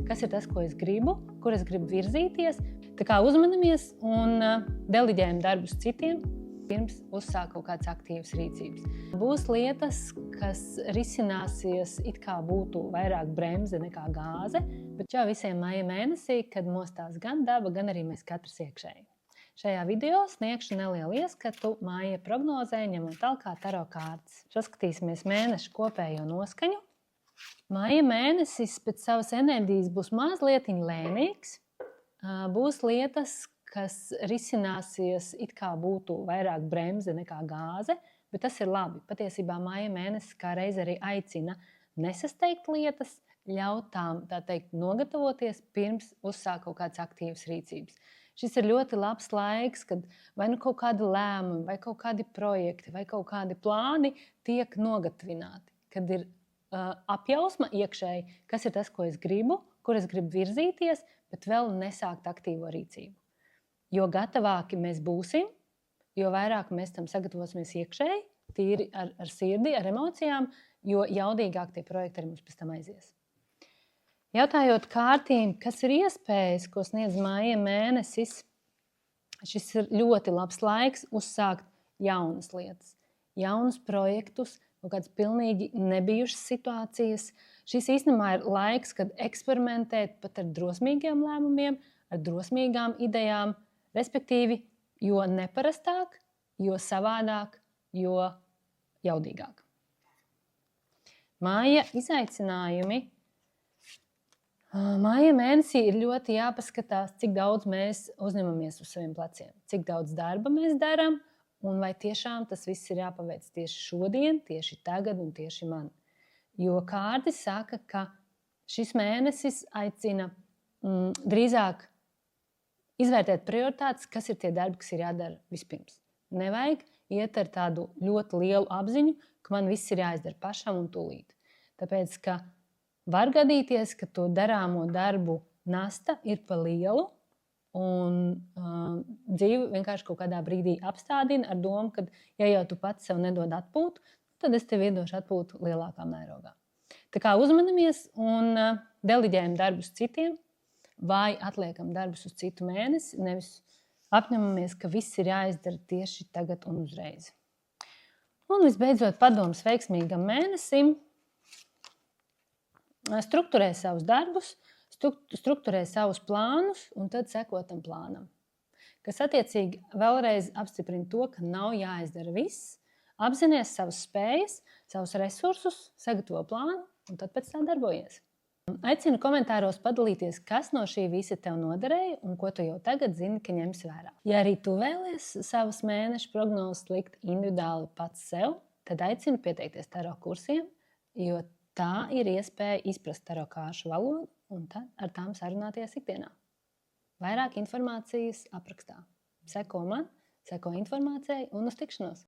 kas ir tas, ko es gribu, kur es gribu virzīties. Tā kā uzmanamies un deliģējam darbus citiem, pirms uzsāk kaut kādas aktīvas rīcības. Būs lietas, kas risināsies it kā būtu vairāk bremze nekā gāze, bet jau visiem maija mēnesī, kad mostās gan daba, gan arī mēs katrs iekšēji. Šajā video sniegšu nelielu ieskatu maija prognozē, ņemot talkā taro kārtas. Saskatīsimies mēneša kopējo noskaņu. Maija mēnesis pēc savas enerģijas būs mazliet lēnīgs. Būs lietas, kas risināsies it kā būtu vairāk bremze nekā gāze, bet tas ir labi. Patiesībā maija mēnesis kā reiz arī aicina nesasteigt lietas, ļaut tām, tā teikt, nogatavoties pirms uzsāk kaut kādas aktīvas rīcības. Šis ir ļoti labs laiks, kad vai nu kaut kādi lēmumi, vai kaut kādi projekti, vai kaut kādi plāni tiek nogatavināti. Kad ir apjausma iekšēji, kas ir tas, ko es gribu, kur es gribu virzīties, bet vēl nesākt aktīvo rīcību. Jo gatavāki mēs būsim, jo vairāk mēs tam sagatavosimies iekšēji, tīri ar sirdi, ar emocijām, jo jaudīgāk tie projekti arī mums pēc tam aizies. Jautājot kārtīm, kas ir iespējas, ko sniedz maija mēnesis, šis ir ļoti labs laiks uzsākt jaunas lietas, jaunus projektus, kaut kādas pilnīgi nebijušas situācijas. Šis īstenībā ir laiks, kad eksperimentēt pat ar drosmīgiem lēmumiem, ar drosmīgām idejām, respektīvi, jo neparastāk, jo savādāk, jo jaudīgāk. Maija izaicinājumi. Maija mēnesī ir ļoti jāpaskatās, cik daudz mēs uzņemamies uz saviem pleciem, cik daudz darba mēs darām, un vai tiešām tas viss ir jāpaveic tieši šodien, tieši tagad un tieši man. Jo kārtas saka, ka šis mēnesis aicina drīzāk izvērtēt prioritātes, kas ir tie darbi, kas ir jādara vispirms. Nevajag iet ar tādu ļoti lielu apziņu, ka man viss ir jāizdara pašam un tūlīt. Tāpēc, ka var gadīties, ka to darāmo darbu nasta ir pa lielu un dzīve vienkārši kaut kādā brīdī apstādina ar domu, ka ja jau tu pats sev nedod atpūtu, tad es tev iedošu atpūtu lielākā mērogā. Tā kā uzmanamies un deliģējam darbus citiem vai atliekam darbus uz citu mēnesi, nevis apņemamies, ka viss ir jāizdara tieši tagad un uzreiz. Un visbeidzot padoms veiksmīgam mēnesim. Strukturē savus darbus, strukturē savus plānus un tad seko tam plānam. Kas attiecīgi vēlreiz apstiprina to, ka nav jāizdara viss, apzinies savas spējas, savus resursus, sagatavo plānu un tad pēc tā darbojies. Aicinu komentāros padalīties, kas no šī visa tev noderēja un ko tu jau tagad zini, ka ņemsi vērā. Ja arī tu vēlies savas mēneša prognozes likt individuāli pats sev, tad aicinu pieteikties taro kursiem, jo tā ir iespēja izprast taro kāršu valodu un tad ar tām sarunāties ikdienā. Vairāk informācijas aprakstā. Seko man, seko informācijai un uz tikšanos!